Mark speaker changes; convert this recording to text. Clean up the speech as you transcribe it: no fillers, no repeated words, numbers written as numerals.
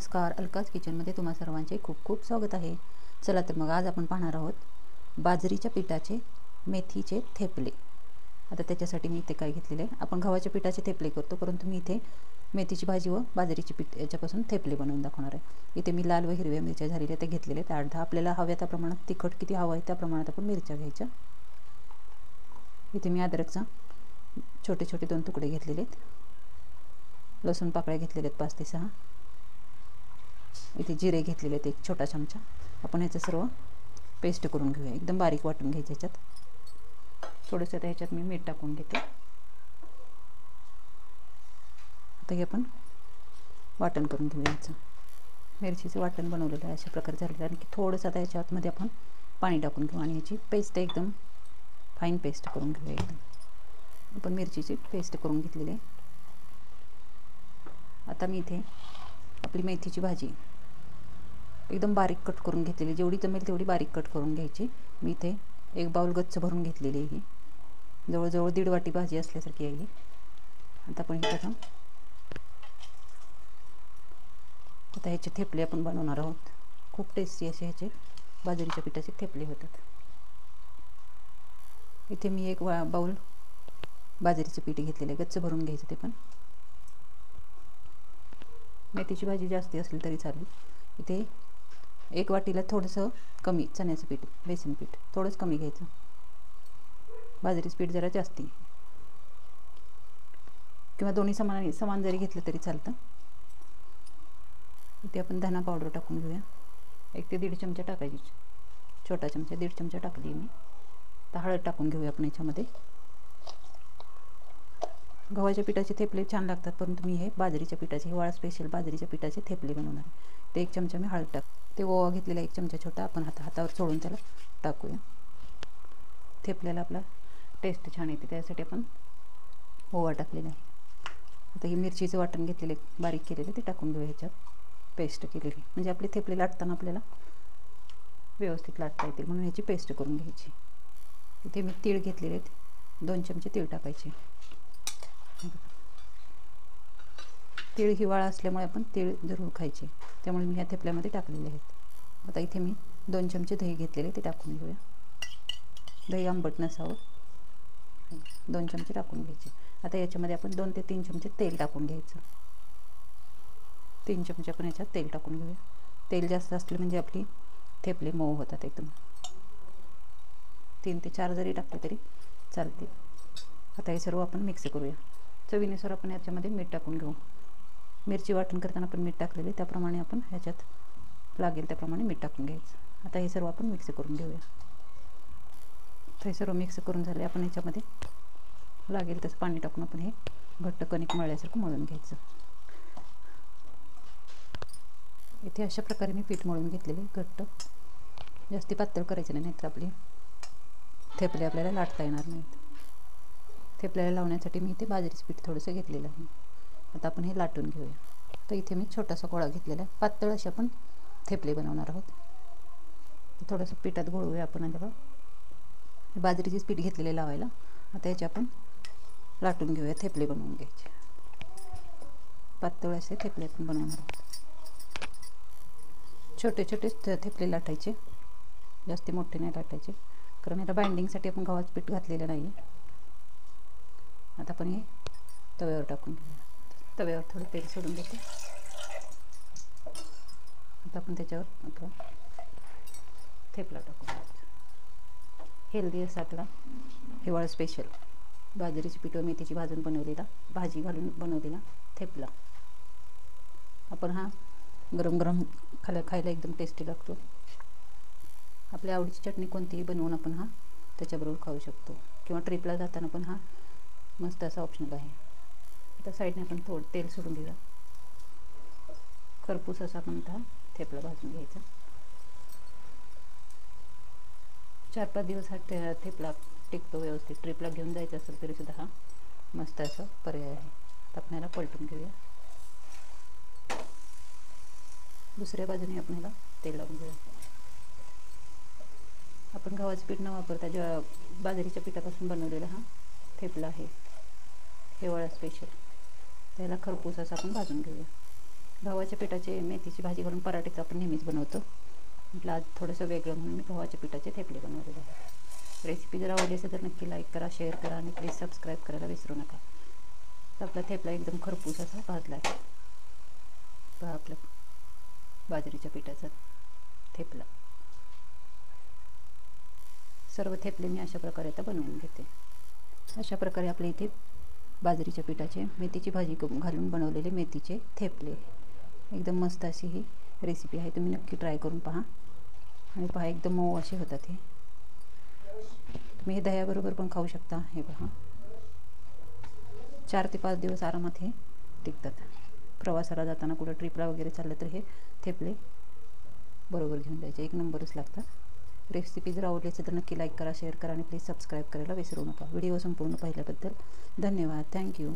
Speaker 1: नमस्कार, अलकाज किचनमध्ये तुम्हा सर्वांचे खूप खूप स्वागत आहे। चला तर मग आज आपण पाहणार आहोत बाजरीच्या पिठाचे मेथीचे थेपले। आता त्याच्यासाठी मी इथे काय घेतलेले आहे, आपण गव्हाच्या पिठाचे थेपले करतो, परंतु मी इथे मेथीची भाजी व बाजरीची पीठ याच्यापासून थेपले बनवून दाखवणार आहे। इथे मी लाल व हिरव्या मिरच्या झालेल्या ते घेतलेले आहेत 8-10। आपल्याला हव्या त्या प्रमाणात तिखट किती हवं आहे त्या प्रमाणात आपण मिरच्या घ्यायच्या। इथे मी अद्रकचा छोटे छोटे 2 तुकडे घेतलेले आहेत। लसूण पाकळ्या घेतलेले आहेत 5 ते 6। इथे जिरे घेतलेले आहेत 1 छोटा चमचा। आपण याचं सर्व पेस्ट करून घेऊया, एकदम बारीक वाटून घ्यायचं। याच्यात थोडंसं ह्याच्यात मी मीठ टाकून घेते। आता हे आपण वाटण करून घेऊया। याचं मिरचीचं वाटण बनवलेलं आहे अशा प्रकारे झालेलं आहे। आणि थोडंसं आता याच्यामध्ये आपण पाणी टाकून घेऊ आणि याची पेस्ट एकदम फाईन पेस्ट करून घेऊया। एकदम आपण मिरचीची पेस्ट करून घेतलेली आहे। आता मी इथे आपली मेथीची भाजी एकदम बारीक कट करून घेतलेली, जेवढी जमेल तेवढी बारीक कट करून घ्यायची। मी इथे 1 बाउल गच्च भरून घेतलेली आहे। जवळजवळ 1.5 वाटी भाजी असल्यासारखी आहे। आता आपण इथे आता ह्याचे थेपले आपण बनवणार आहोत। खूप टेस्टी असे ह्याचे बाजरीच्या पिठाचे थेपले होतात। इथे मी 1 बाउल बाजरीचे पीठ घेतलेले, गच्च भरून घ्यायचं ते पण। मेथीची भाजी जास्ती असली तरी चालेल। इथे 1 वाटीला थोडंसं कमी चण्याचं पीठ, बेसन पीठ थोडंसं कमी घ्यायचं। बाजरीचं पीठ जरा जास्ती किंवा दोन्ही समान जरी घेतलं तरी चालतं। इथे आपण धना पावडर टाकून घेऊया। 1 ते 1.5 चमचा टाकायची, छोटा चमचा 1.5 चमचा टाकली मी। तर हळद टाकून घेऊया आपण याच्यामध्ये। गव्हाच्या पिठाचे थेपले छान लागतात, परंतु मी हे बाजरीच्या पिठाचे, हिवाळा स्पेशल बाजरीच्या पिठाचे थेपले बनवणार आहे। ते 1 चमचा मी हळद ते ओवा घेतलेला 1 चमचा छोटा, आपण हातावर सोडून त्याला टाकूया। थेपल्याला आपला टेस्ट छान येते, त्यासाठी आपण ओवा टाकलेला आहे। आता ही मिरचीचं वाटण घेतलेले बारीक केलेले ते टाकून घेऊया ह्याच्यात, पेस्ट केलेली, म्हणजे आपले थेपले लाटताना आपल्याला व्यवस्थित लाटता येतील म्हणून ह्याची पेस्ट करून घ्यायची। इथे मी तीळ घेतलेले आहेत, 2 चमचे तीळ टाकायचे। तीळ हिवाळा असल्यामुळे आपण तीळ जरूर खायचे, त्यामुळे मी ह्या थेपल्यामध्ये टाकलेले आहेत। आता इथे मी 2 चमचे दही घेतलेले ते टाकून घेऊया। दही आंबट नसावं, 2 चमचे टाकून घ्यायचे। आता याच्यामध्ये आपण 2 ते 3 चमचे तेल टाकून घ्यायचं। 3 चमचे आपण याच्यात तेल टाकून घेऊया। तेल जास्त असले म्हणजे आपली थेपले मऊ होतात एकदम। 3 ते 4 जरी टाकले तरी चालते। आता हे सर्व आपण मिक्स करूया। चवीनुसार आपण याच्यामध्ये मीठ टाकून घेऊ। मिरची वाटण करताना आपण मीठ टाकलेले, त्याप्रमाणे आपण ह्याच्यात लागेल त्याप्रमाणे मीठ टाकून घ्यायचं। आता हे सर्व आपण मिक्स करून घेऊया। हे सर्व मिक्स करून झाले, आपण याच्यामध्ये लागेल तसं पाणी टाकून आपण हे घट्ट कणिक मळल्यासारखं मळून घ्यायचं। इथे अशा प्रकारे मी पीठ मळून घेतलेले घट्ट, जास्ती पातळ करायचं नाही, नाहीतर आपली थेपले आपल्याला लाटता येणार नाहीत। थेपल्याला लावण्यासाठी मी इथे बाजरीचं पीठ थोडंसं घेतलेलं आहे। आता आपण हे लाटून घेऊया। तर इथे मी छोटासा गोळा घेतलेला आहे, पातळ असे आपण थेपले बनवणार आहोत। थोडंसं पिठात घोळूया आपण। आता बाजरीचेच पीठ घेतलेले लावायला। आता याचे आपण लाटून घेऊया, थेपले बनवून घ्यायचे। पातळ असे थेपले आपण बनवणार आहोत। छोटे छोटे थेपले लाटायचे, जास्ती मोठे नाही लाटायचे, कारण याला बाइंडिंगसाठी आपण गव्हाचं पीठ घातलेलं नाही आहे। आता आपण हे तव्यावर टाकून घेऊया। तव्यावर थोडं तेल सोडून देते। आता आपण त्याच्यावर आपला थेपला टाकून घ्यायचा। हेल्दी असा आपला हिवाळा स्पेशल बाजरीची पीठ व मेथीची भाजून बनवलेला, भाजी घालून बनवलेला थेपला। आपण हा गरम गरम खायला एकदम टेस्टी लागतो। आपल्या आवडीची चटणी कोणतीही बनवून आपण हा त्याच्याबरोबर खाऊ शकतो, किंवा ट्रिपला जाताना पण हा मस्त असा ऑप्शनल आहे। आता साईडने आपण थोडं तेल सोडून घेऊया। खरपूस असा आपण हा थेपला भाजून घ्यायचा। 4-5 दिवस हा थेपला टिकतो व्यवस्थित। ट्रिपला घेऊन जायचं असेल तरी सुद्धा हा मस्त असा पर्याय आहे। आता आपण याला पलटून घेऊया। दुसऱ्या बाजूने आपण याला तेल लावून घेऊया। आपण गव्हाचं पीठ न वापरता बाजरीच्या पिठापासून बनवलेला हा थेपला आहे, हिवाळा स्पेशल। त्याला खरपूस असा आपण भाजून घेऊया। गव्हाच्या पिठाचे मेथीची भाजी घालून पराठे आपण नेहमीच बनवतो. म्हटलं आज थोडंसं वेगळं म्हणून मी गव्हाच्या पिठाचे थेपले बनवलेले आहेत. रेसिपी जर आवडली असेल तर नक्की लाईक करा, शेअर करा आणि प्लीज सबस्क्राईब करायला विसरू नका. तर आपला थेपला एकदम खरपूस असा भाजला आहे. पहा आपलं बाजरीच्या पिठाचा थेपला. सर्व थेपले मी अशा प्रकारे आता बनवून घेते. अशा प्रकारे आपल्या इथे बाजरीच्या पिठाचे मेथीची भाजी घालून बनवलेले मेथीचे थेपले. एकदम मस्त अशी ही रेसिपी आहे. तुम्ही नक्की ट्राय करून पहा. आणि पहा एकदम मऊ असे होतात हे. तुम्ही हे दह्याबरोबर पण खाऊ शकता. हे पहा 4 ते 5 दिवस आरामात हे टिकतात. प्रवासाला जाताना कुठं ट्रिपला वगैरे चाललं तर हे थेपले बरोबर घेऊन जायचे. एक नंबरच लागतात. रेसिपी जर आवडली असेल तर नक्की लाईक करा, शेअर करा आणि प्लीज सबस्क्राईब करायला विसरू नका. व्हिडिओ संपूर्ण पाहिल्याबद्दल धन्यवाद. थँक्यू.